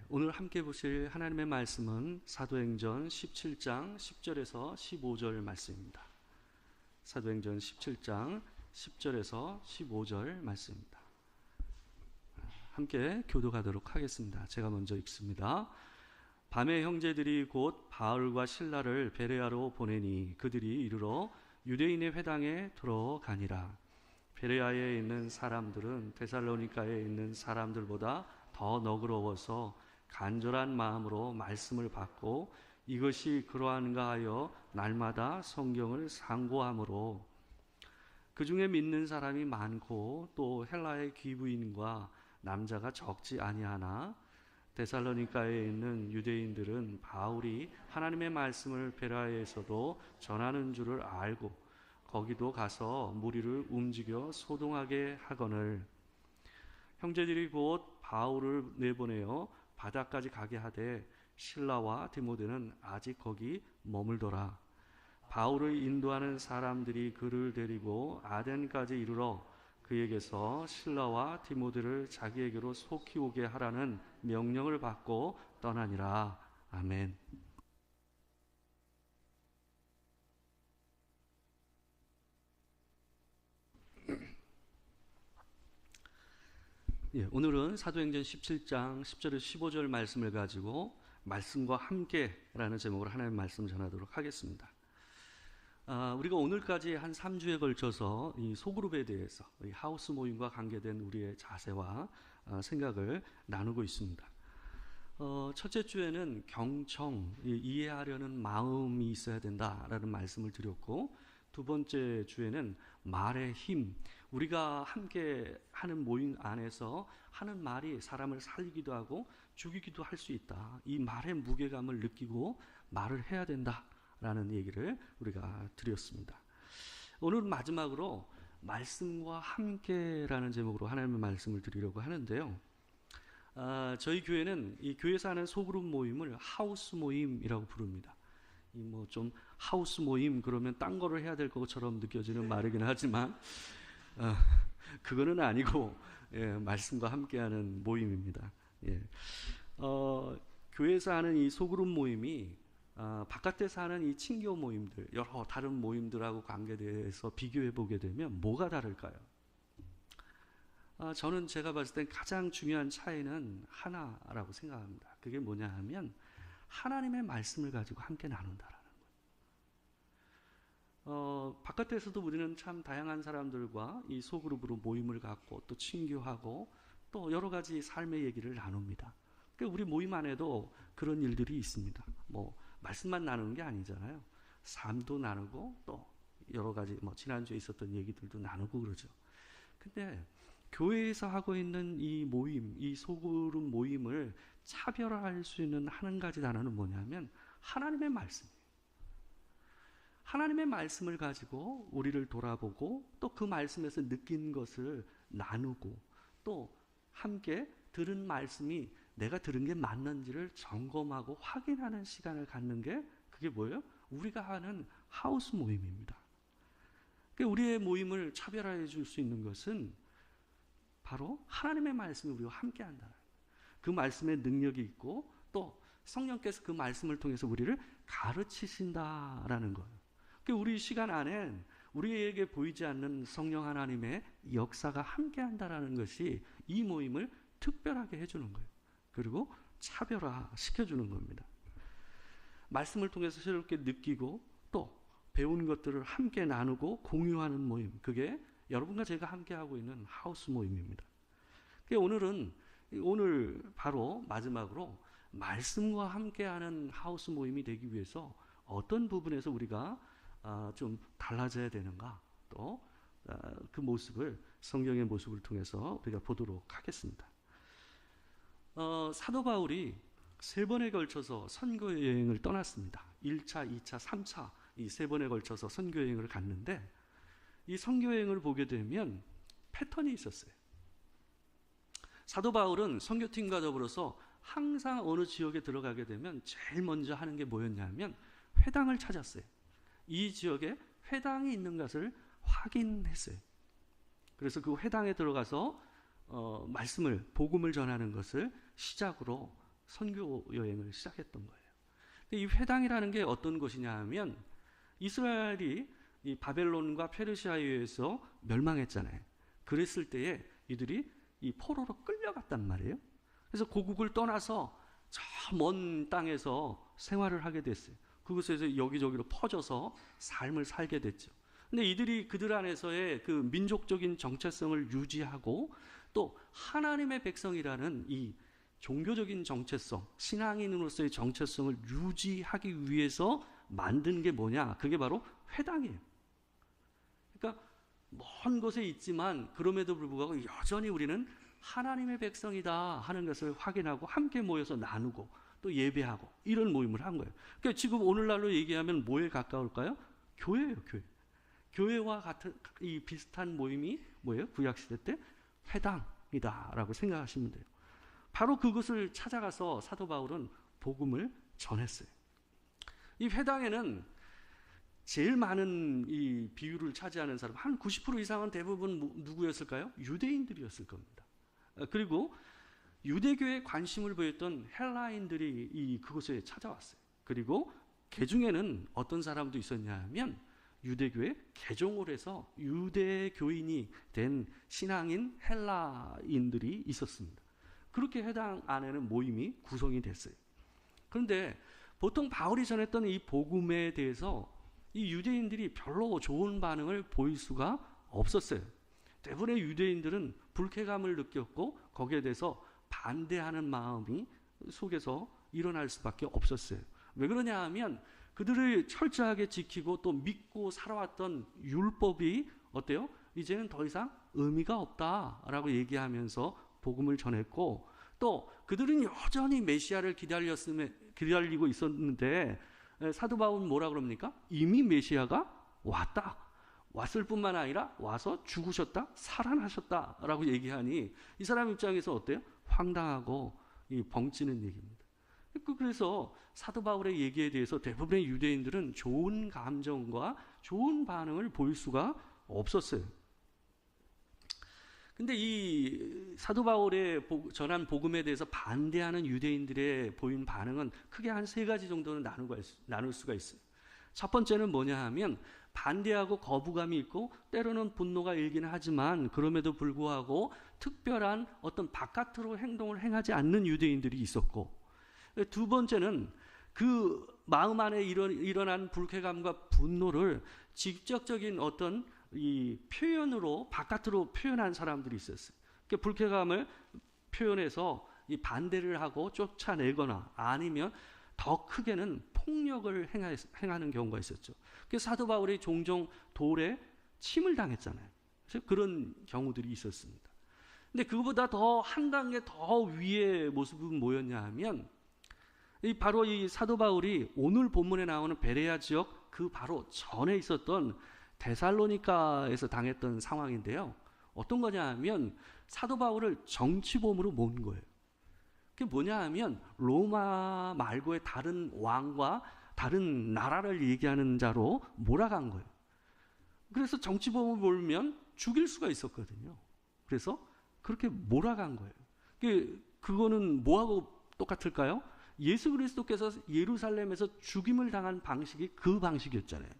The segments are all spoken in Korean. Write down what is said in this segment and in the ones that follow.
오늘 함께 보실 하나님의 말씀은 사도행전 17장 10절에서 15절 말씀입니다. 사도행전 17장 10절에서 15절 말씀입니다. 함께 교독하도록 하겠습니다. 제가 먼저 읽습니다. 밤에 형제들이 곧 바울과 실라를 베레아로 보내니 그들이 이르러 유대인의 회당에 들어가니라. 베레아에 있는 사람들은 데살로니가에 있는 사람들보다 더 너그러워서 간절한 마음으로 말씀을 받고 이것이 그러한가 하여 날마다 성경을 상고하므로 그 중에 믿는 사람이 많고 또 헬라의 귀부인과 남자가 적지 아니하나 데살로니가에 있는 유대인들은 바울이 하나님의 말씀을 베레아에서도 전하는 줄을 알고 거기도 가서 무리를 움직여 소동하게 하거늘 형제들이 곧 바울을 내보내어 바다까지 가게 하되 실라와 디모데는 아직 거기 머물더라. 바울을 인도하는 사람들이 그를 데리고 아덴까지 이르러 그에게서 실라와 디모데를 자기에게로 속히 오게 하라는 명령을 받고 떠나니라. 아멘. 오늘은 사도행전 17장 10절에서 15절 말씀을 가지고 말씀과 함께라는 제목으로 하나님의 말씀 전하도록 하겠습니다. 우리가 오늘까지 한 3주에 걸쳐서 이 소그룹에 대해서 이 하우스 모임과 관계된 우리의 자세와 생각을 나누고 있습니다. 첫째 주에는 경청, 이해하려는 마음이 있어야 된다라는 말씀을 드렸고, 두 번째 주에는 말의 힘, 우리가 함께 하는 모임 안에서 하는 말이 사람을 살리기도 하고 죽이기도 할 수 있다. 이 말의 무게감을 느끼고 말을 해야 된다라는 얘기를 우리가 드렸습니다. 오늘은 마지막으로 말씀과 함께라는 제목으로 하나님의 말씀을 드리려고 하는데요. 저희 교회는 이 교회에서 하는 소그룹 모임을 하우스 모임이라고 부릅니다. 좀 하우스 모임 그러면 딴 거를 해야 될 것처럼 느껴지는 말이긴 하지만 그거는 아니고 말씀과 함께하는 모임입니다. 교회에서 하는 이 소그룹 모임이 바깥에서 하는 이 친교 모임들, 여러 다른 모임들하고 관계돼서 비교해 보게 되면 뭐가 다를까요? 저는 제가 봤을 땐 가장 중요한 차이는 하나라고 생각합니다. 그게 뭐냐 하면 하나님의 말씀을 가지고 함께 나눈다라는 거예요. 바깥에서도 우리는 참 다양한 사람들과 이 소그룹으로 모임을 갖고 또 친교하고 또 여러 가지 삶의 얘기를 나눕니다. 그러니까 우리 모임 안에도 그런 일들이 있습니다. 말씀만 나누는 게 아니잖아요. 삶도 나누고 또 여러 가지 지난주에 있었던 얘기들도 나누고 그러죠. 근데 교회에서 하고 있는 이 모임, 이 소그룹 모임을 차별화할 수 있는 한 가지 단어는 뭐냐면 하나님의 말씀이에요. 하나님의 말씀을 가지고 우리를 돌아보고 또 그 말씀에서 느낀 것을 나누고 또 함께 들은 말씀이 내가 들은 게 맞는지를 점검하고 확인하는 시간을 갖는 게 그게 뭐예요? 우리가 하는 하우스 모임입니다. 그러니까 우리의 모임을 차별화해 줄 수 있는 것은 바로 하나님의 말씀이 우리와 함께 한다는 거예요. 그 말씀의 능력이 있고 또 성령께서 그 말씀을 통해서 우리를 가르치신다라는 거예요. 그러니까 우리 시간 안엔 우리에게 보이지 않는 성령 하나님의 역사가 함께 한다라는 것이 이 모임을 특별하게 해주는 거예요. 그리고 차별화시켜주는 겁니다. 말씀을 통해서 새롭게 느끼고 또 배운 것들을 함께 나누고 공유하는 모임, 그게 여러분과 제가 함께하고 있는 하우스 모임입니다. 오늘 바로 마지막으로 말씀과 함께하는 하우스 모임이 되기 위해서 어떤 부분에서 우리가 좀 달라져야 되는가, 또 그 모습을 성경의 모습을 통해서 우리가 보도록 하겠습니다. 사도 바울이 3번에 걸쳐서 선교 여행을 떠났습니다. 1차, 2차, 3차 이 3번에 걸쳐서 선교 여행을 갔는데 이 선교 여행을 보게 되면 패턴이 있었어요. 사도 바울은 선교팀과 더불어서 항상 어느 지역에 들어가게 되면 제일 먼저 하는 게 뭐였냐면 회당을 찾았어요. 이 지역에 회당이 있는 것을 확인했어요. 그래서 그 회당에 들어가서 말씀을, 복음을 전하는 것을 시작으로 선교 여행을 시작했던 거예요. 근데 이 회당이라는 게 어떤 곳이냐 하면 이스라엘이 이 바벨론과 페르시아에 의해서 멸망했잖아요. 그랬을 때에 이들이 이 포로로 끌려갔단 말이에요. 그래서 고국을 떠나서 저 먼 땅에서 생활을 하게 됐어요. 그곳에서 여기저기로 퍼져서 삶을 살게 됐죠. 근데 이들이 그들 안에서의 그 민족적인 정체성을 유지하고 또 하나님의 백성이라는 이 종교적인 정체성, 신앙인으로서의 정체성을 유지하기 위해서 만든 게 뭐냐? 그게 바로 회당이에요. 그러니까 먼 곳에 있지만 그럼에도 불구하고 여전히 우리는 하나님의 백성이다 하는 것을 확인하고 함께 모여서 나누고 또 예배하고 이런 모임을 한 거예요. 그러니까 지금 오늘날로 얘기하면 뭐에 가까울까요? 교회예요, 교회. 교회와 같은 이 비슷한 모임이 뭐예요? 구약시대 때 회당이다라고 생각하시면 돼요. 바로 그것을 찾아가서 사도 바울은 복음을 전했어요. 이 회당에는 제일 많은 이 비율을 차지하는 사람, 한 90% 이상은 대부분 누구였을까요? 유대인들이었을 겁니다. 그리고 유대교에 관심을 보였던 헬라인들이 이 그곳에 찾아왔어요. 그리고 그 중에는 어떤 사람도 있었냐 하면 유대교에 개종을 해서 유대교인이 된 신앙인 헬라인들이 있었습니다. 그렇게 회당 안에는 모임이 구성이 됐어요. 그런데 보통 바울이 전했던 이 복음에 대해서 이 유대인들이 별로 좋은 반응을 보일 수가 없었어요. 대부분의 유대인들은 불쾌감을 느꼈고 거기에 대해서 반대하는 마음이 속에서 일어날 수밖에 없었어요. 왜 그러냐 하면 그들을 철저하게 지키고 또 믿고 살아왔던 율법이 어때요? 이제는 더 이상 의미가 없다라고 얘기하면서 복음을 전했고 또 그들은 여전히 메시아를 기다리고 있었는데 사도 바울은 뭐라 그럽니까? 이미 메시아가 왔을 뿐만 아니라 와서 죽으셨다, 살아나셨다라고 얘기하니 이 사람 입장에서 어때요? 황당하고 벙찌는 얘기입니다. 그래서 사도 바울의 얘기에 대해서 대부분의 유대인들은 좋은 감정과 좋은 반응을 보일 수가 없었어요. 근데 이 사도 바울의 전한 복음에 대해서 반대하는 유대인들의 보인 반응은 크게 한 세 가지 정도는 나눌 수가 있어요. 첫 번째는 뭐냐 하면 반대하고 거부감이 있고 때로는 분노가 일기는 하지만 그럼에도 불구하고 특별한 어떤 바깥으로 행동을 행하지 않는 유대인들이 있었고, 두 번째는 그 마음 안에 일어난 불쾌감과 분노를 직접적인 어떤 이 표현으로 바깥으로 표현한 사람들이 있었어요. 그러니까 불쾌감을 표현해서 이 반대를 하고 쫓아내거나 아니면 더 크게는 폭력을 행하는 경우가 있었죠. 그래서 사도 바울이 종종 돌에 침을 당했잖아요. 그래서 그런 경우들이 있었습니다. 근데 그거보다 더 한 단계 더 위의 모습은 뭐였냐 하면 바로 이 사도 바울이 오늘 본문에 나오는 베레아 지역 그 바로 전에 있었던 데살로니가에서 당했던 상황인데요. 어떤 거냐 하면 사도 바울을 정치범으로 모은 거예요. 그게 뭐냐 하면 로마 말고의 다른 왕과 다른 나라를 얘기하는 자로 몰아간 거예요. 그래서 정치범을 몰면 죽일 수가 있었거든요. 그래서 그렇게 몰아간 거예요. 그거는 뭐하고 똑같을까요? 예수 그리스도께서 예루살렘에서 죽임을 당한 방식이 그 방식이었잖아요.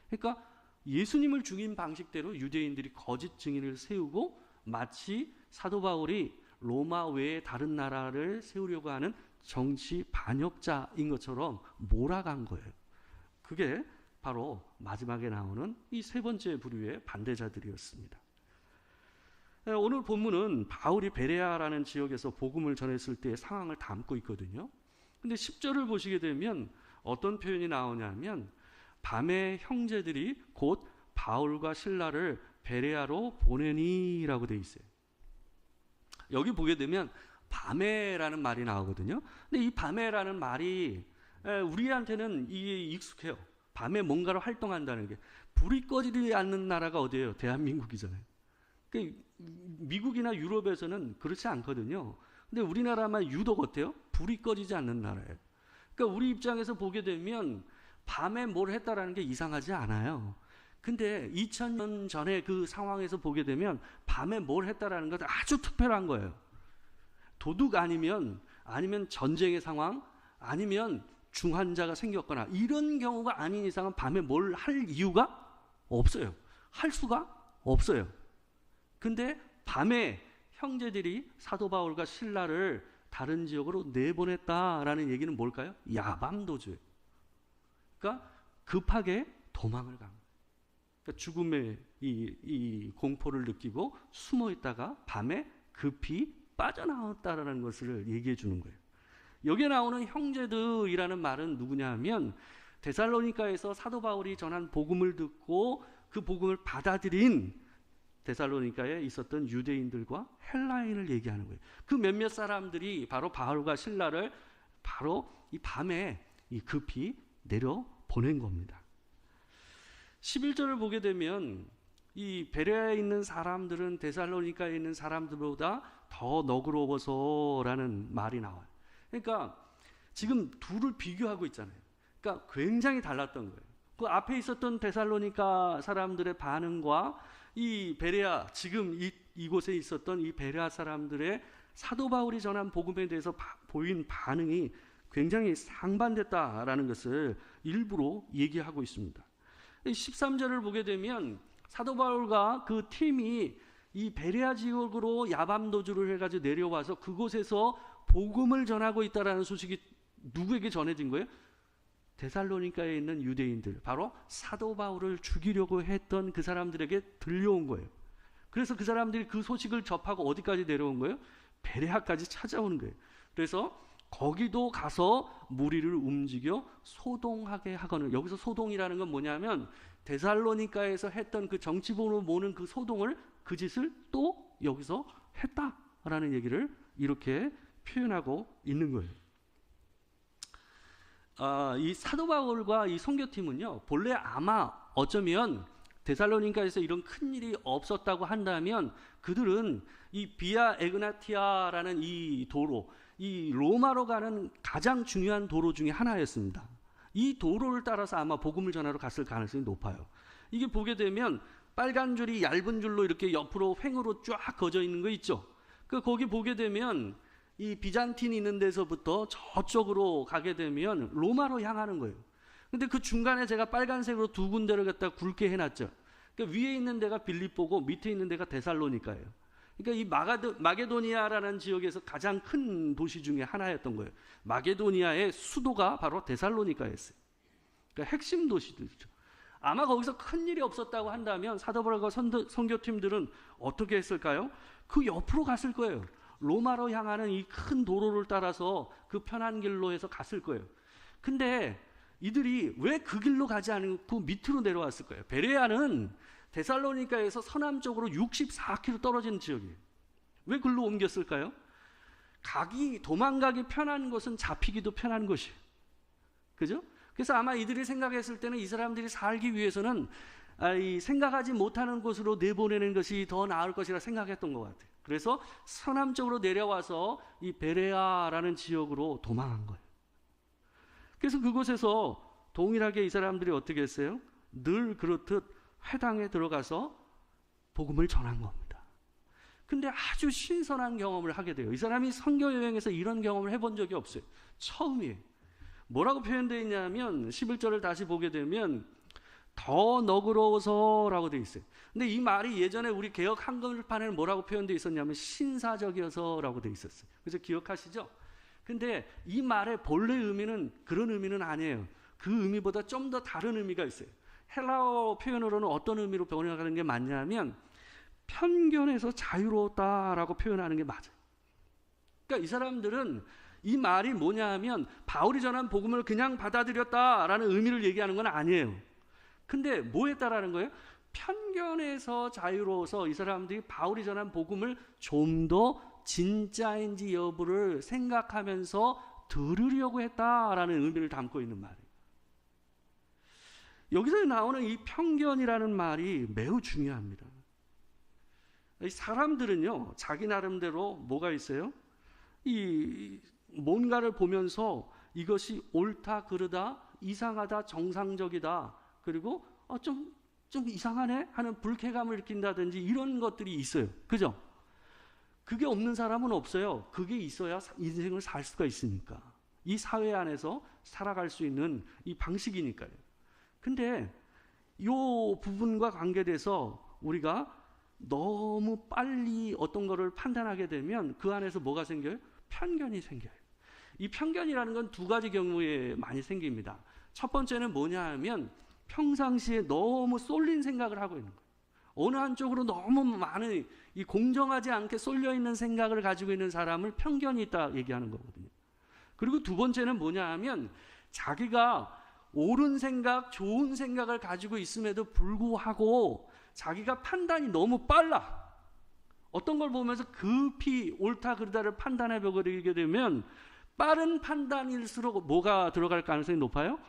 그러니까 예수님을 죽인 방식대로 유대인들이 거짓 증인을 세우고 마치 사도 바울이 로마 외의 다른 나라를 세우려고 하는 정치 반역자인 것처럼 몰아간 거예요. 그게 바로 마지막에 나오는 이 세 번째 부류의 반대자들이었습니다. 오늘 본문은 바울이 베레아라는 지역에서 복음을 전했을 때의 상황을 담고 있거든요. 근데 10절을 보시게 되면 어떤 표현이 나오냐면 밤에 형제들이 곧 바울과 실라를 베레아로 보내니라고 돼 있어요. 여기 보게 되면 밤에라는 말이 나오거든요. 근데 이 밤에라는 말이 우리한테는 이게 익숙해요. 밤에 뭔가를 활동한다는 게. 불이 꺼지지 않는 나라가 어디예요? 대한민국이잖아요. 그러니까 미국이나 유럽에서는 그렇지 않거든요. 근데 우리나라만 유독 어때요? 불이 꺼지지 않는 나라예요. 그러니까 우리 입장에서 보게 되면 밤에 뭘 했다라는 게 이상하지 않아요. 근데 2000년 전에 그 상황에서 보게 되면 밤에 뭘 했다라는 건 아주 특별한 거예요. 도둑 아니면 아니면 전쟁의 상황, 아니면 중환자가 생겼거나 이런 경우가 아닌 이상은 밤에 뭘 할 이유가 없어요. 할 수가 없어요. 근데 밤에 형제들이 사도 바울과 실라를 다른 지역으로 내보냈다라는 얘기는 뭘까요? 야밤도주예요. 그러니까 급하게 도망을 간 거예요. 그러니까 죽음의 이 공포를 느끼고 숨어 있다가 밤에 급히 빠져나왔다라는 것을 얘기해 주는 거예요. 여기에 나오는 형제들이라는 말은 누구냐 하면 데살로니가에서 사도 바울이 전한 복음을 듣고 그 복음을 받아들인 데살로니가에 있었던 유대인들과 헬라인을 얘기하는 거예요. 그 몇몇 사람들이 바로 바울과 실라를 바로 이 밤에 급히 내려 보낸 겁니다. 11절을 보게 되면 이 베레아에 있는 사람들은 데살로니가에 있는 사람들보다 더 너그러워서라는 말이 나와요. 그러니까 지금 둘을 비교하고 있잖아요. 그러니까 굉장히 달랐던 거예요. 그 앞에 있었던 데살로니가 사람들의 반응과 이 베레아, 지금 이곳에 있었던 이 베레아 사람들의 사도 바울이 전한 복음에 대해서 보인 반응이 굉장히 상반됐다라는 것을 일부러 얘기하고 있습니다. 13절을 보게 되면 사도 바울과 그 팀이 이 베레아 지역으로 야밤도주를 해가지고 내려와서 그곳에서 복음을 전하고 있다라는 소식이 누구에게 전해진 거예요? 데살로니가에 있는 유대인들, 바로 사도 바울을 죽이려고 했던 그 사람들에게 들려온 거예요. 그래서 그 사람들이 그 소식을 접하고 어디까지 내려온 거예요? 베레아까지 찾아오는 거예요. 그래서 거기도 가서 무리를 움직여 소동하게 하거늘, 여기서 소동이라는 건 뭐냐면 데살로니가에서 했던 그 정치범으로 모는 그 소동을, 그 짓을 또 여기서 했다라는 얘기를 이렇게 표현하고 있는 거예요. 이 사도 바울과 이 선교팀은요, 본래 아마 어쩌면 데살로니가에서 이런 큰 일이 없었다고 한다면 그들은 이 비아 에그나티아라는 이 도로, 이 로마로 가는 가장 중요한 도로 중에 하나였습니다. 이 도로를 따라서 아마 복음을 전하러 갔을 가능성이 높아요. 이게 보게 되면 빨간 줄이 얇은 줄로 이렇게 옆으로 횡으로 쫙 거져 있는 거 있죠. 거기 보게 되면 이 비잔틴이 있는 데서부터 저쪽으로 가게 되면 로마로 향하는 거예요. 근데 그 중간에 제가 빨간색으로 두 군데를 갖다 굵게 해놨죠. 그러니까 위에 있는 데가 빌립보고 밑에 있는 데가 데살로니가예요. 그러니까 이 마게도니아라는 지역에서 가장 큰 도시 중에 하나였던 거예요. 마게도니아의 수도가 바로 데살로니가였어요. 그러니까 핵심 도시들이죠. 아마 거기서 큰 일이 없었다고 한다면 사도 바울과 선교팀들은 어떻게 했을까요? 그 옆으로 갔을 거예요. 로마로 향하는 이 큰 도로를 따라서 그 편한 길로 해서 갔을 거예요. 근데 이들이 왜 그 길로 가지 않고 밑으로 내려왔을 거예요? 베레아는 데살로니가에서 서남쪽으로 64km 떨어진 지역이에요. 왜 글로 옮겼을까요? 도망가기 편한 곳은 잡히기도 편한 곳이에요. 그죠? 그래서 아마 이들이 생각했을 때는 이 사람들이 살기 위해서는 생각하지 못하는 곳으로 내보내는 것이 더 나을 것이라 생각했던 것 같아요. 그래서 서남쪽으로 내려와서 이 베레아라는 지역으로 도망한 거예요. 그래서 그곳에서 동일하게 이 사람들이 어떻게 했어요? 늘 그렇듯 회당에 들어가서 복음을 전한 겁니다. 근데 아주 신선한 경험을 하게 돼요. 이 사람이 선교 여행에서 이런 경험을 해본 적이 없어요. 처음이에요. 뭐라고 표현되어 있냐면 11절을 다시 보게 되면 더 너그러워서라고 되어 있어요. 근데 이 말이 예전에 우리 개역 한글판에는 뭐라고 표현되어 있었냐면 신사적이어서라고 되어 있었어요. 그래서 기억하시죠? 근데 이 말의 본래 의미는 그런 의미는 아니에요. 그 의미보다 좀 더 다른 의미가 있어요. 헬라어 표현으로는 어떤 의미로 번역하는 게 맞냐면 편견에서 자유로웠다라고 표현하는 게 맞아요. 그러니까 이 사람들은 이 말이 뭐냐 하면 바울이 전한 복음을 그냥 받아들였다라는 의미를 얘기하는 건 아니에요. 근데 뭐 했다라는 거예요? 편견에서 자유로워서 이 사람들이 바울이 전한 복음을 좀 더 진짜인지 여부를 생각하면서 들으려고 했다라는 의미를 담고 있는 말이에요. 여기서 나오는 이 편견이라는 말이 매우 중요합니다. 이 사람들은요, 자기 나름대로 뭐가 있어요? 이 뭔가를 보면서 이것이 옳다, 그르다, 이상하다, 정상적이다, 그리고 좀 이상하네 하는 불쾌감을 느낀다든지 이런 것들이 있어요. 그죠? 그게 없는 사람은 없어요. 그게 있어야 인생을 살 수가 있으니까. 이 사회 안에서 살아갈 수 있는 이 방식이니까요. 근데 이 부분과 관계돼서 우리가 너무 빨리 어떤 거를 판단하게 되면 그 안에서 뭐가 생겨요? 편견이 생겨요. 이 편견이라는 건 두 가지 경우에 많이 생깁니다. 첫 번째는 뭐냐 하면 평상시에 너무 쏠린 생각을 하고 있는 거예요. 어느 한쪽으로 너무 많은 이 공정하지 않게 쏠려 있는 생각을 가지고 있는 사람을 편견이 있다 얘기하는 거거든요. 그리고 두 번째는 뭐냐 하면 자기가 옳은 생각, 좋은 생각을 가지고 있음에도 불구하고 자기가 판단이 너무 빨라. 어떤 걸 보면서 급히 옳다 그르다를 판단해 버리게 되면 빠른 판단일수록 뭐가 들어갈 가능성이 높아요?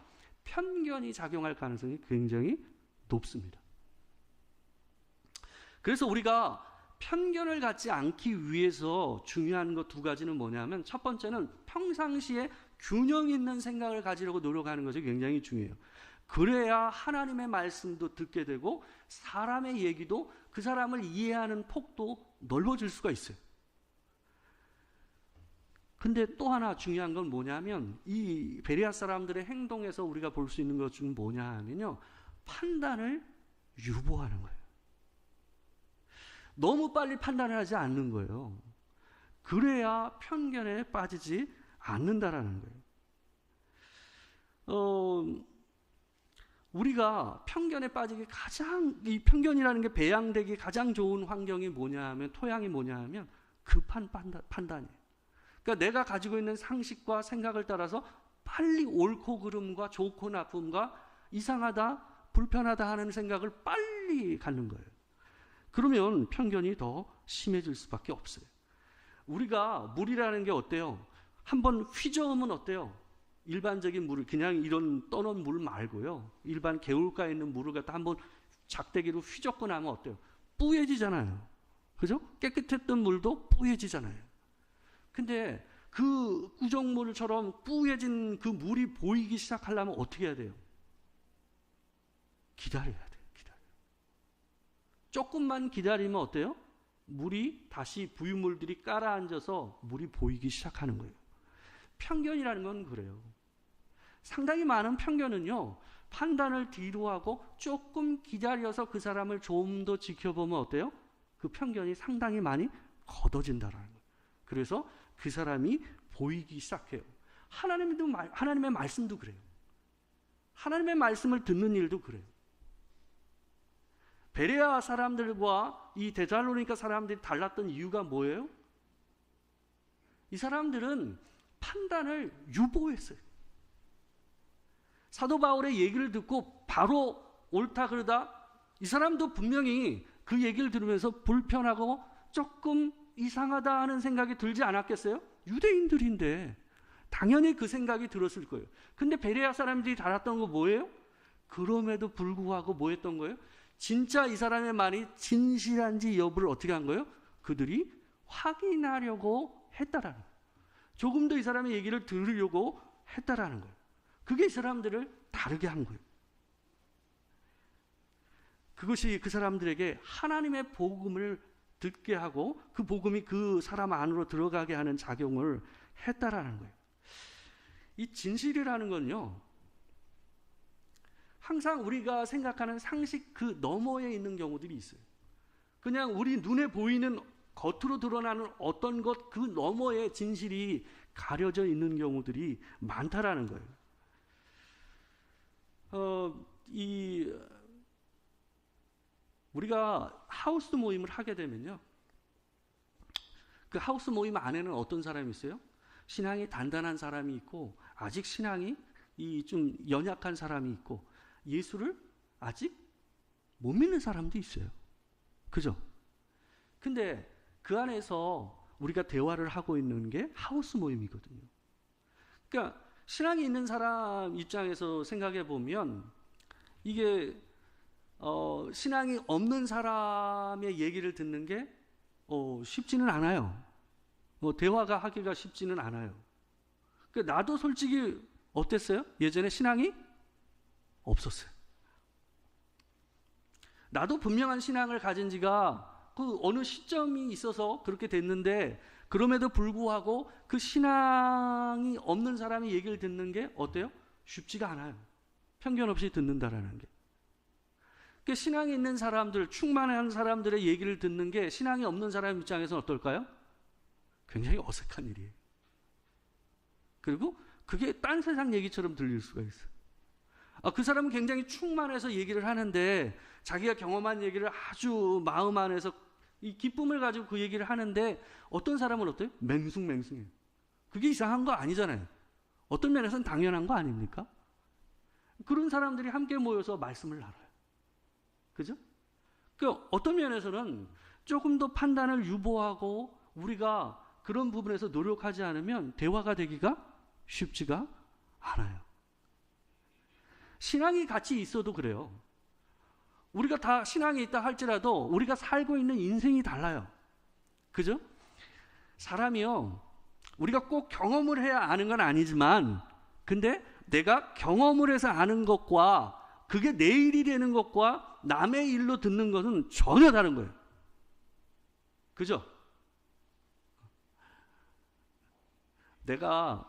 편견이 작용할 가능성이 굉장히 높습니다. 그래서 우리가 편견을 갖지 않기 위해서 중요한 것 두 가지는 뭐냐면 첫 번째는 평상시에 균형 있는 생각을 가지려고 노력하는 것이 굉장히 중요해요. 그래야 하나님의 말씀도 듣게 되고 사람의 얘기도 그 사람을 이해하는 폭도 넓어질 수가 있어요. 근데 또 하나 중요한 건 뭐냐면 이 베레아 사람들의 행동에서 우리가 볼 수 있는 것 중 뭐냐 하면요. 판단을 유보하는 거예요. 너무 빨리 판단을 하지 않는 거예요. 그래야 편견에 빠지지 않는다라는 거예요. 우리가 편견에 빠지기 이 편견이라는 게 배양되기 가장 좋은 환경이 뭐냐 하면 토양이 뭐냐 하면 급한 판단이에요. 그러니까 내가 가지고 있는 상식과 생각을 따라서 빨리 옳고 그름과 좋고 나쁨과 이상하다, 불편하다 하는 생각을 빨리 갖는 거예요. 그러면 편견이 더 심해질 수밖에 없어요. 우리가 물이라는 게 어때요? 한번 휘저으면 어때요? 일반적인 물을 그냥 이런 떠놓은 물 말고요. 일반 개울가에 있는 물을 갖다 한번 작대기로 휘젓고 나면 어때요? 뿌얘지잖아요. 그죠? 깨끗했던 물도 뿌얘지잖아요. 근데 그 구정물처럼 뿌얘진 그 물이 보이기 시작하려면 어떻게 해야 돼요? 기다려야 돼요. 조금만 기다리면 어때요? 물이 다시 부유물들이 깔아앉아서 물이 보이기 시작하는 거예요. 편견이라는 건 그래요. 상당히 많은 편견은요. 판단을 뒤로 하고 조금 기다려서 그 사람을 좀 더 지켜보면 어때요? 그 편견이 상당히 많이 걷어진다라는 거예요. 그래서 그 사람이 보이기 시작해요. 하나님의 말씀도 그래요. 하나님의 말씀을 듣는 일도 그래요. 베레아 사람들과 이 데살로니가 사람들이 달랐던 이유가 뭐예요? 이 사람들은 판단을 유보했어요. 사도 바울의 얘기를 듣고 바로 옳다 그러다 이 사람도 분명히 그 얘기를 들으면서 불편하고 조금 이상하다 하는 생각이 들지 않았겠어요? 유대인들인데 당연히 그 생각이 들었을 거예요. 근데 베레아 사람들이 달았던 거 뭐예요? 그럼에도 불구하고 뭐 했던 거예요? 진짜 이 사람의 말이 진실한지 여부를 어떻게 한 거예요? 그들이 확인하려고 했다라는 거예요. 조금 더 이 사람의 얘기를 들으려고 했다라는 거예요. 그게 이 사람들을 다르게 한 거예요. 그것이 그 사람들에게 하나님의 복음을 듣게 하고 그 복음이 그 사람 안으로 들어가게 하는 작용을 했다라는 거예요. 이 진실이라는 건요. 항상 우리가 생각하는 상식 그 너머에 있는 경우들이 있어요. 그냥 우리 눈에 보이는 겉으로 드러나는 어떤 것 그 너머에 진실이 가려져 있는 경우들이 많다라는 거예요. 우리가 하우스 모임을 하게 되면요. 그 하우스 모임 안에는 어떤 사람이 있어요? 신앙이 단단한 사람이 있고 아직 신앙이 좀 연약한 사람이 있고 예수를 아직 못 믿는 사람도 있어요. 그죠? 근데 그 안에서 우리가 대화를 하고 있는 게 하우스 모임이거든요. 그러니까 신앙이 있는 사람 입장에서 생각해 보면 이게 신앙이 없는 사람의 얘기를 듣는 게 쉽지는 않아요. 대화가 하기가 쉽지는 않아요. 그러니까 나도 솔직히 어땠어요? 예전에 신앙이 없었어요. 나도 분명한 신앙을 가진 지가 그 어느 시점이 있어서 그렇게 됐는데 그럼에도 불구하고 그 신앙이 없는 사람이 얘기를 듣는 게 어때요? 쉽지가 않아요. 편견 없이 듣는다라는 게. 그 신앙이 있는 사람들, 충만한 사람들의 얘기를 듣는 게 신앙이 없는 사람 입장에서는 어떨까요? 굉장히 어색한 일이에요. 그리고 그게 딴 세상 얘기처럼 들릴 수가 있어요. 그 사람은 굉장히 충만해서 얘기를 하는데 자기가 경험한 얘기를 아주 마음 안에서 이 기쁨을 가지고 그 얘기를 하는데 어떤 사람은 어때요? 맹숭맹숭해요. 그게 이상한 거 아니잖아요. 어떤 면에서는 당연한 거 아닙니까? 그런 사람들이 함께 모여서 말씀을 나눠요. 그죠? 어떤 면에서는 조금 더 판단을 유보하고 우리가 그런 부분에서 노력하지 않으면 대화가 되기가 쉽지가 않아요. 신앙이 같이 있어도 그래요. 우리가 다 신앙이 있다 할지라도 우리가 살고 있는 인생이 달라요. 그죠? 사람이요, 우리가 꼭 경험을 해야 아는 건 아니지만 근데 내가 경험을 해서 아는 것과 그게 내 일이 되는 것과 남의 일로 듣는 것은 전혀 다른 거예요. 그죠? 내가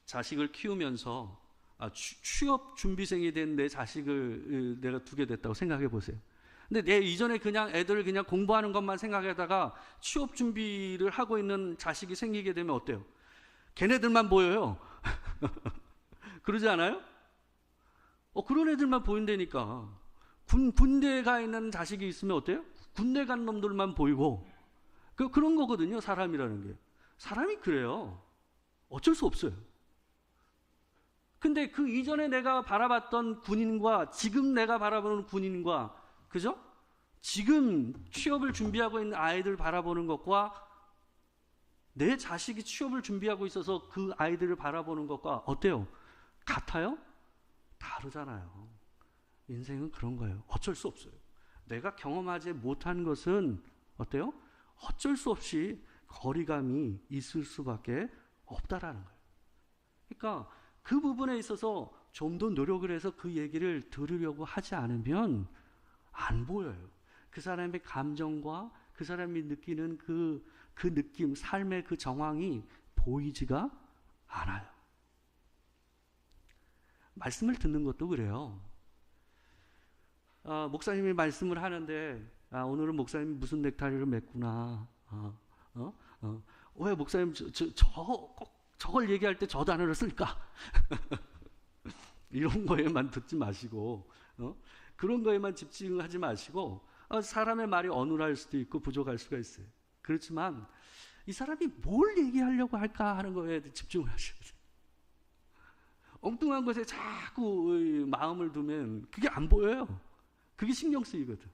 자식을 키우면서 취업 준비생이 된 내 자식을 내가 두게 됐다고 생각해 보세요. 근데 내 이전에 그냥 애들 그냥 공부하는 것만 생각하다가 취업 준비를 하고 있는 자식이 생기게 되면 어때요? 걔네들만 보여요. 그러지 않아요? 그런 애들만 보인다니까. 군대에 가 있는 자식이 있으면 어때요? 군대 간 놈들만 보이고. 그런 거거든요, 사람이라는 게. 사람이 그래요. 어쩔 수 없어요. 근데 그 이전에 내가 바라봤던 군인과 지금 내가 바라보는 군인과, 그죠? 지금 취업을 준비하고 있는 아이들 바라보는 것과 내 자식이 취업을 준비하고 있어서 그 아이들을 바라보는 것과 어때요? 같아요? 다르잖아요. 인생은 그런 거예요. 어쩔 수 없어요. 내가 경험하지 못한 것은 어때요? 어쩔 수 없이 거리감이 있을 수밖에 없다라는 거예요. 그러니까 그 부분에 있어서 좀 더 노력을 해서 그 얘기를 들으려고 하지 않으면 안 보여요. 그 사람의 감정과 그 사람이 느끼는 그 느낌, 삶의 그 정황이 보이지가 않아요. 말씀을 듣는 것도 그래요. 목사님이 말씀을 하는데 오늘은 목사님이 무슨 넥타이를 맸구나. 왜 목사님 꼭 저걸 얘기할 때 저 단어를 쓸까? 이런 거에만 듣지 마시고 그런 거에만 집중하지 마시고 사람의 말이 어눌할 수도 있고 부족할 수가 있어요. 그렇지만 이 사람이 뭘 얘기하려고 할까 하는 거에 집중을 하셔야 돼요. 엉뚱한 것에 자꾸 마음을 두면 그게 안 보여요. 그게 신경 쓰이거든.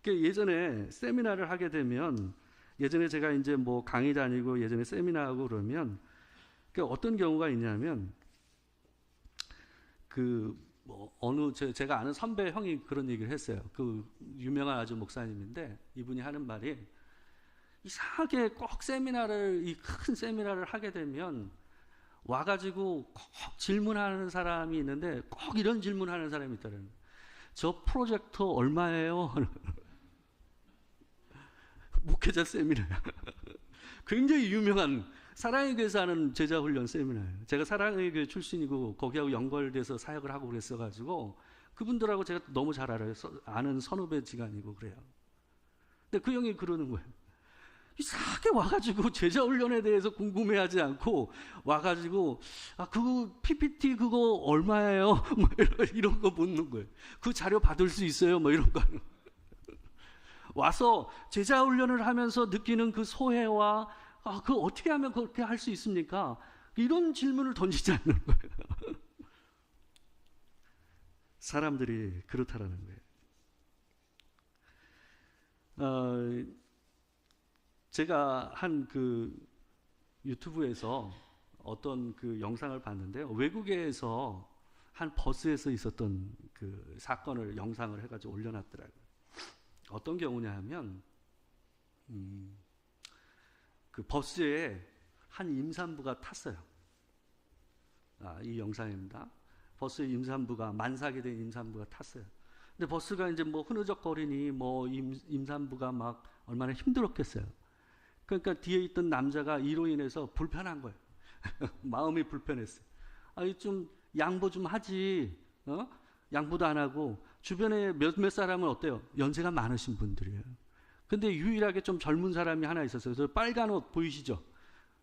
예전에 세미나를 하게 되면 예전에 제가 이제 뭐 강의 다니고 예전에 세미나하고 그러면 어떤 경우가 있냐면 제가 아는 선배 형이 그런 얘기를 했어요. 그 유명한 아주 목사님인데 이분이 하는 말이 이상하게 꼭 이 큰 세미나를 하게 되면 와가지고 꼭 질문하는 사람이 있는데 꼭 이런 질문하는 사람이 있다는 거예요. 저 프로젝터 얼마예요? 목회자 세미나야. 굉장히 유명한 사랑의 교회에서 하는 제자훈련 세미나예요. 제가 사랑의 교회 출신이고 거기하고 연결돼서 사역을 하고 그랬어가지고 그분들하고 제가 너무 잘 알아요. 아는 선후배지간이고 그래요. 근데 그 형이 그러는 거예요. 이상하게 와가지고 제자훈련에 대해서 궁금해하지 않고 와가지고 그 PPT 그거 얼마예요? 뭐 이런 거 묻는 거예요. 그 자료 받을 수 있어요? 뭐 이런 거. 와서 제자훈련을 하면서 느끼는 그 소회와 그 어떻게 하면 그렇게 할 수 있습니까? 이런 질문을 던지지 않는 거예요. 사람들이 그렇다라는 거예요. 제가 한 그 유튜브에서 어떤 그 영상을 봤는데요. 외국에서 한 버스에서 있었던 그 사건을 영상을 해가지고 올려놨더라고요. 어떤 경우냐 하면 그 버스에 한 임산부가 탔어요. 이 영상입니다. 버스에 임산부가 만삭이 된 임산부가 탔어요. 근데 버스가 이제 뭐 흐느적거리니 뭐 임산부가 막 얼마나 힘들었겠어요. 그러니까 뒤에 있던 남자가 이로 인해서 불편한 거예요. 마음이 불편했어요. 아니 좀 양보 좀 하지. 양보도 안 하고 주변에 몇몇 사람은 어때요? 연세가 많으신 분들이에요. 근데 유일하게 좀 젊은 사람이 하나 있었어요. 저 빨간 옷 보이시죠?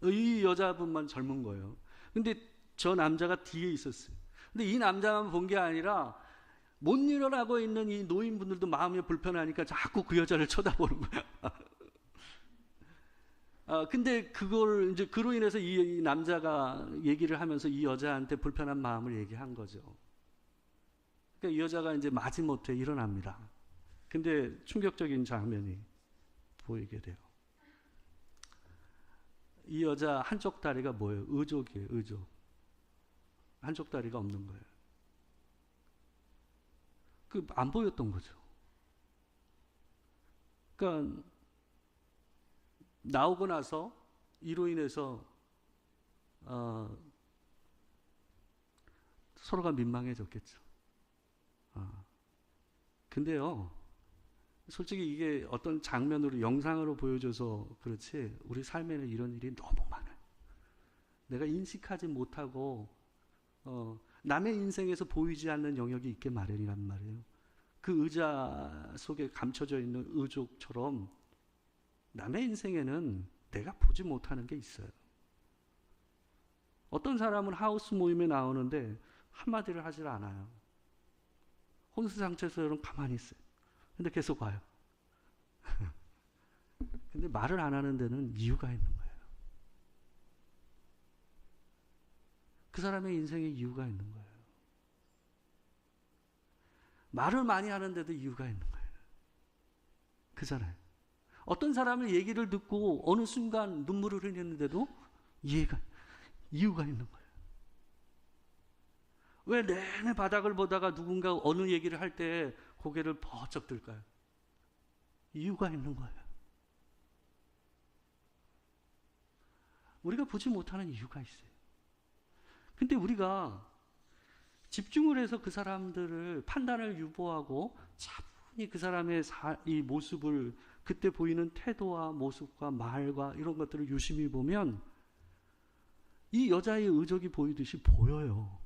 이 여자분만 젊은 거예요. 근데 저 남자가 뒤에 있었어요. 근데 이 남자만 본 게 아니라 못 일어나고 있는 이 노인분들도 마음이 불편하니까 자꾸 그 여자를 쳐다보는 거야. 근데 그걸 이제 그로 인해서 이 남자가 얘기를 하면서 이 여자한테 불편한 마음을 얘기한 거죠. 그러니까 이 여자가 이제 마지못해 일어납니다. 근데 충격적인 장면이 보이게 돼요. 이 여자 한쪽 다리가 뭐예요? 의족이에요, 의족. 한쪽 다리가 없는 거예요. 안 보였던 거죠. 그러니까 나오고 나서 이로 인해서 서로가 민망해졌겠죠. 근데요, 솔직히 이게 어떤 장면으로 영상으로 보여줘서 그렇지 우리 삶에는 이런 일이 너무 많아요. 내가 인식하지 못하고 남의 인생에서 보이지 않는 영역이 있게 마련이란 말이에요. 그 의자 속에 감춰져 있는 의족처럼 남의 인생에는 내가 보지 못하는 게 있어요. 어떤 사람은 하우스 모임에 나오는데 한마디를 하질 않아요. 혼수상태에서는 가만히 있어요. 근데 계속 와요. 근데 말을 안 하는 데는 이유가 있는 거예요. 그 사람의 인생에 이유가 있는 거예요. 말을 많이 하는데도 이유가 있는 거예요. 그잖아요. 어떤 사람의 얘기를 듣고 어느 순간 눈물을 흘리는데도 이유가 있는 거예요. 왜 내내 바닥을 보다가 누군가 어느 얘기를 할 때 고개를 번쩍 들까요? 이유가 있는 거예요. 우리가 보지 못하는 이유가 있어요. 근데 우리가 집중을 해서 그 사람들을 판단을 유보하고 차분히 그 사람의 이 모습을 그때 보이는 태도와 모습과 말과 이런 것들을 유심히 보면 이 여자의 의적이 보이듯이 보여요.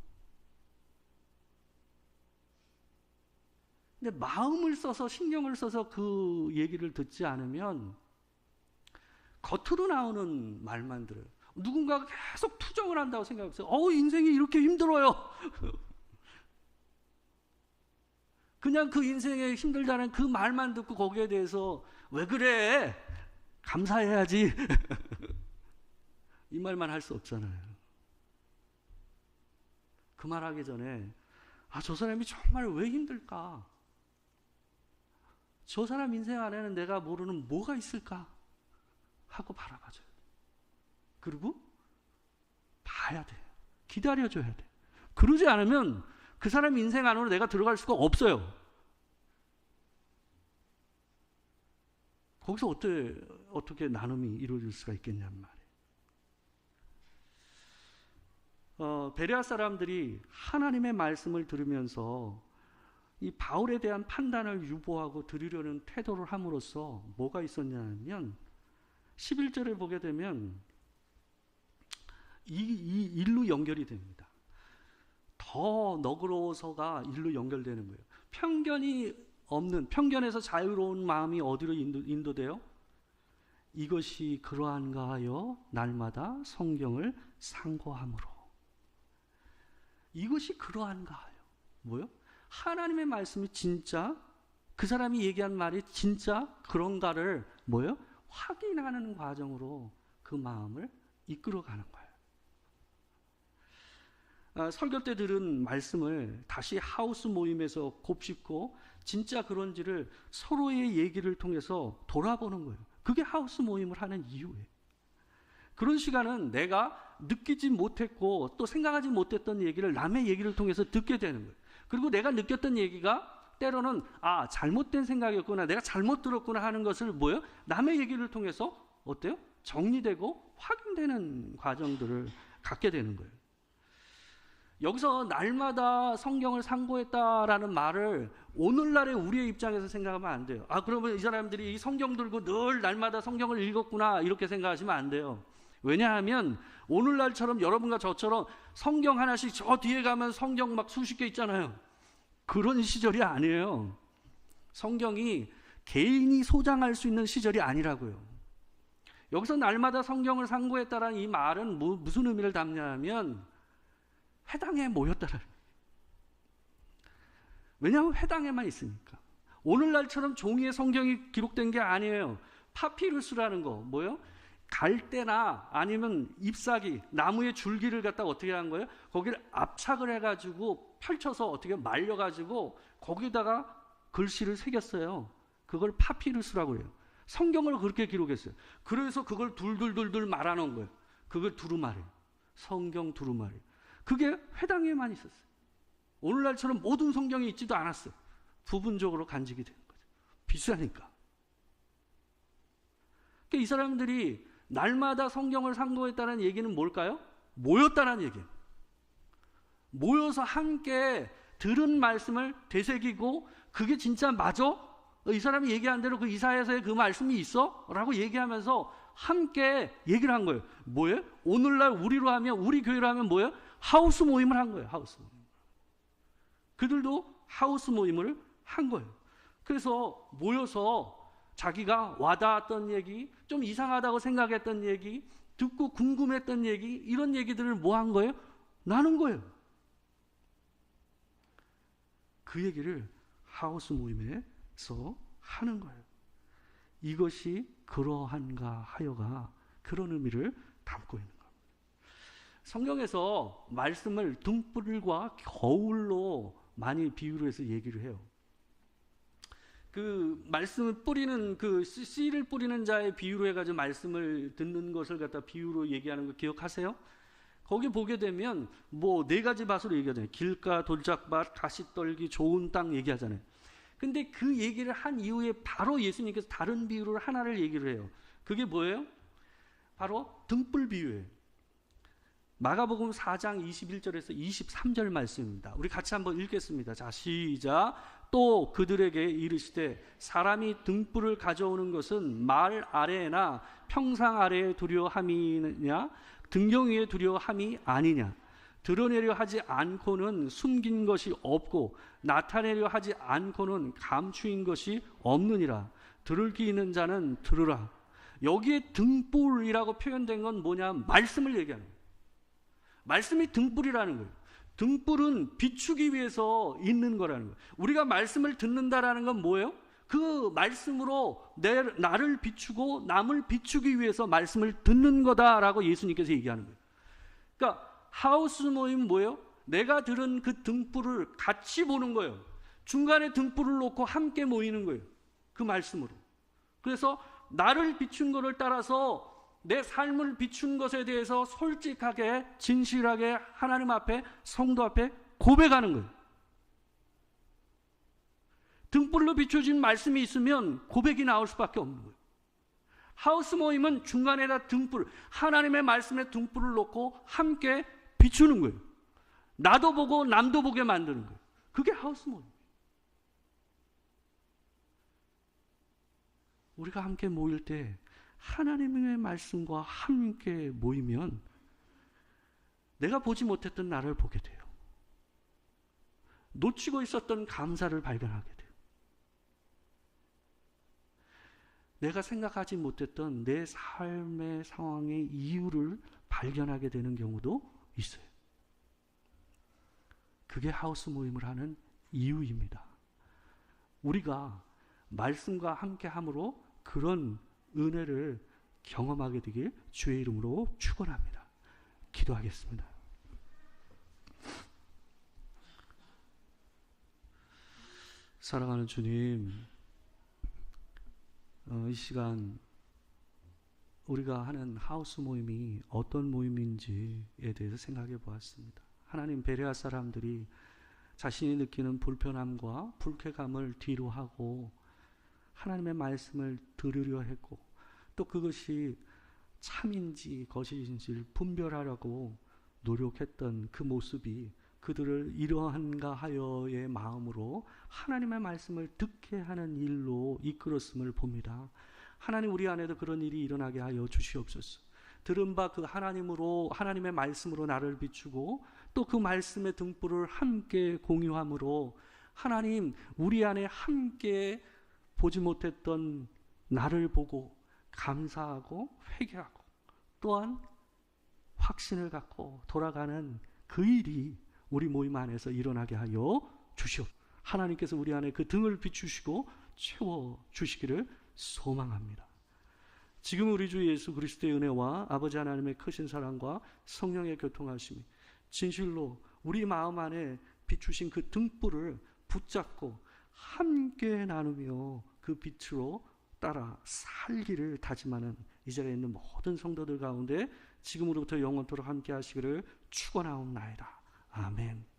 근데 마음을 써서 신경을 써서 그 얘기를 듣지 않으면 겉으로 나오는 말만 들어요. 누군가가 계속 투정을 한다고 생각했어요. 인생이 이렇게 힘들어요. 그냥 그 인생에 힘들다는 그 말만 듣고 거기에 대해서 왜 그래? 감사해야지. 이 말만 할 수 없잖아요. 그 말 하기 전에 저 사람이 정말 왜 힘들까? 저 사람 인생 안에는 내가 모르는 뭐가 있을까? 하고 바라봐줘야 돼. 그리고 봐야 돼. 기다려줘야 돼. 그러지 않으면 그 사람 인생 안으로 내가 들어갈 수가 없어요. 거기서 어떻게 나눔이 이루어질 수가 있겠냔 말이에요. 베레아 사람들이 하나님의 말씀을 들으면서 이 바울에 대한 판단을 유보하고 들으려는 태도를 함으로써 뭐가 있었냐면 11절을 보게 되면 이 일로 연결이 됩니다. 더 너그러워서가 일로 연결되는 거예요. 편견이 없는, 편견에서 자유로운 마음이 어디로 인도돼요? 이것이 그러한가 하여 날마다 성경을 상고함으로. 이것이 그러한가 하여. 뭐요? 하나님의 말씀이 진짜 그 사람이 얘기한 말이 진짜 그런가를 뭐요? 확인하는 과정으로 그 마음을 이끌어가는 거예요. 설교 때 들은 말씀을 다시 하우스 모임에서 곱씹고 진짜 그런지를 서로의 얘기를 통해서 돌아보는 거예요. 그게 하우스 모임을 하는 이유예요. 그런 시간은 내가 느끼지 못했고 또 생각하지 못했던 얘기를 남의 얘기를 통해서 듣게 되는 거예요. 그리고 내가 느꼈던 얘기가 때로는 잘못된 생각이었구나, 내가 잘못 들었구나 하는 것을 뭐예요? 남의 얘기를 통해서 어때요? 정리되고 확인되는 과정들을 갖게 되는 거예요. 여기서 날마다 성경을 상고했다라는 말을 오늘날의 우리의 입장에서 생각하면 안 돼요. 그러면 이 사람들이 이 성경 들고 늘 날마다 성경을 읽었구나 이렇게 생각하시면 안 돼요. 왜냐하면 오늘날처럼 여러분과 저처럼 성경 하나씩 저 뒤에 가면 성경 막 수십 개 있잖아요. 그런 시절이 아니에요. 성경이 개인이 소장할 수 있는 시절이 아니라고요. 여기서 날마다 성경을 상고했다라는 이 말은 무슨 의미를 담냐면 회당에 모였다라는 거예요. 왜냐하면 회당에만 있으니까. 오늘날처럼 종이에 성경이 기록된 게 아니에요. 파피루스라는 거 뭐예요? 갈대나 아니면 잎사귀, 나무의 줄기를 갖다가 어떻게 한 거예요? 거기를 압착을 해가지고 펼쳐서 어떻게 말려가지고 거기다가 글씨를 새겼어요. 그걸 파피루스라고 해요. 성경을 그렇게 기록했어요. 그래서 그걸 둘둘둘둘 말아놓은 거예요. 그걸 두루마리, 성경 두루마리. 그게 회당에만 있었어요. 오늘날처럼 모든 성경이 있지도 않았어요. 부분적으로 간직이 되는 거죠. 비싸니까. 그러니까 이 사람들이 날마다 성경을 상고했다는 얘기는 뭘까요? 모였다는 얘기예요. 모여서 함께 들은 말씀을 되새기고 그게 진짜 맞아? 이 사람이 얘기한 대로 그 이사야서에 그 말씀이 있어? 라고 얘기하면서 함께 얘기를 한 거예요. 뭐예요? 오늘날 우리로 하면, 우리 교회로 하면 뭐예요? 하우스 모임을 한 거예요. 하우스 모임. 그들도 하우스 모임을 한 거예요. 그래서 모여서 자기가 와닿았던 얘기, 좀 이상하다고 생각했던 얘기, 듣고 궁금했던 얘기, 이런 얘기들을 뭐 한 거예요? 나눈 거예요. 그 얘기를 하우스 모임에서 하는 거예요. 이것이 그러한가 하여가 그런 의미를 담고 있는 겁니다. 성경에서 말씀을 등불과 거울로 많이 비유를 해서 얘기를 해요. 그 말씀을 뿌리는 그 씨를 뿌리는 자의 비유로 해가지고 말씀을 듣는 것을 갖다 비유로 얘기하는 거 기억하세요? 거기 보게 되면 뭐 4가지 밭으로 얘기하잖아요. 길가, 돌짝밭, 가시떨기, 좋은 땅 얘기하잖아요. 근데 그 얘기를 한 이후에 바로 예수님께서 다른 비유를 하나를 얘기를 해요. 그게 뭐예요? 바로 등불 비유예요. 마가복음 4장 21절에서 23절 말씀입니다. 우리 같이 한번 읽겠습니다. 자, 시작. 또 그들에게 이르시되 사람이 등불을 가져오는 것은 말 아래나 평상 아래에 두려 함이냐 등경 위에 두려 함이 아니냐. 드러내려 하지 않고는 숨긴 것이 없고 나타내려 하지 않고는 감추인 것이 없느니라. 들을 귀 있는 자는 들으라. 여기에 등불이라고 표현된 건 뭐냐? 말씀을 얘기하는 거예요. 말씀이 등불이라는 거예요. 등불은 비추기 위해서 있는 거라는 거예요. 우리가 말씀을 듣는다라는 건 뭐예요? 그 말씀으로 나를 비추고 남을 비추기 위해서 말씀을 듣는 거다라고 예수님께서 얘기하는 거예요. 그러니까 하우스 모임은 뭐예요? 내가 들은 그 등불을 같이 보는 거예요. 중간에 등불을 놓고 함께 모이는 거예요. 그 말씀으로. 그래서 나를 비춘 거를 따라서 내 삶을 비춘 것에 대해서 솔직하게 진실하게 하나님 앞에 성도 앞에 고백하는 거예요. 등불로 비춰진 말씀이 있으면 고백이 나올 수밖에 없는 거예요. 하우스 모임은 중간에다 등불, 하나님의 말씀에 등불을 놓고 함께 비추는 거예요. 나도 보고 남도 보게 만드는 거예요. 그게 하우스 모임. 우리가 함께 모일 때 하나님의 말씀과 함께 모이면 내가 보지 못했던 나를 보게 돼요. 놓치고 있었던 감사를 발견하게 돼요. 내가 생각하지 못했던 내 삶의 상황의 이유를 발견하게 되는 경우도 있어요. 그게 하우스 모임을 하는 이유입니다. 우리가 말씀과 함께 함으로 그런 은혜를 경험하게 되길 주의 이름으로 축원합니다. 기도하겠습니다. 사랑하는 주님, 이 시간 우리가 하는 하우스 모임이 어떤 모임인지에 대해서 생각해 보았습니다. 하나님, 베레아 사람들이 자신이 느끼는 불편함과 불쾌감을 뒤로 하고 하나님의 말씀을 들으려 했고 또 그것이 참인지 거짓인지를 분별하려고 노력했던 그 모습이 그들을 이러한가 하여의 마음으로 하나님의 말씀을 듣게 하는 일로 이끌었음을 봅니다. 하나님, 우리 안에도 그런 일이 일어나게 하여 주시옵소서. 들은 바 그 하나님의 말씀으로 나를 비추고 또 그 말씀의 등불을 함께 공유함으로 하나님, 우리 안에 함께 보지 못했던 나를 보고 감사하고 회개하고 또한 확신을 갖고 돌아가는 그 일이 우리 모임 안에서 일어나게 하여 주시옵소서. 하나님께서 우리 안에 그 등을 비추시고 채워주시기를 소망합니다. 지금 우리 주 예수 그리스도의 은혜와 아버지 하나님의 크신 사랑과 성령의 교통하심이 진실로 우리 마음 안에 비추신 그 등불을 붙잡고 함께 나누며 그 빛으로 따라 살기를 다짐하는 이 자리에 있는 모든 성도들 가운데 지금으로부터 영원토록 함께 하시기를 축원하옵나이다. 아멘.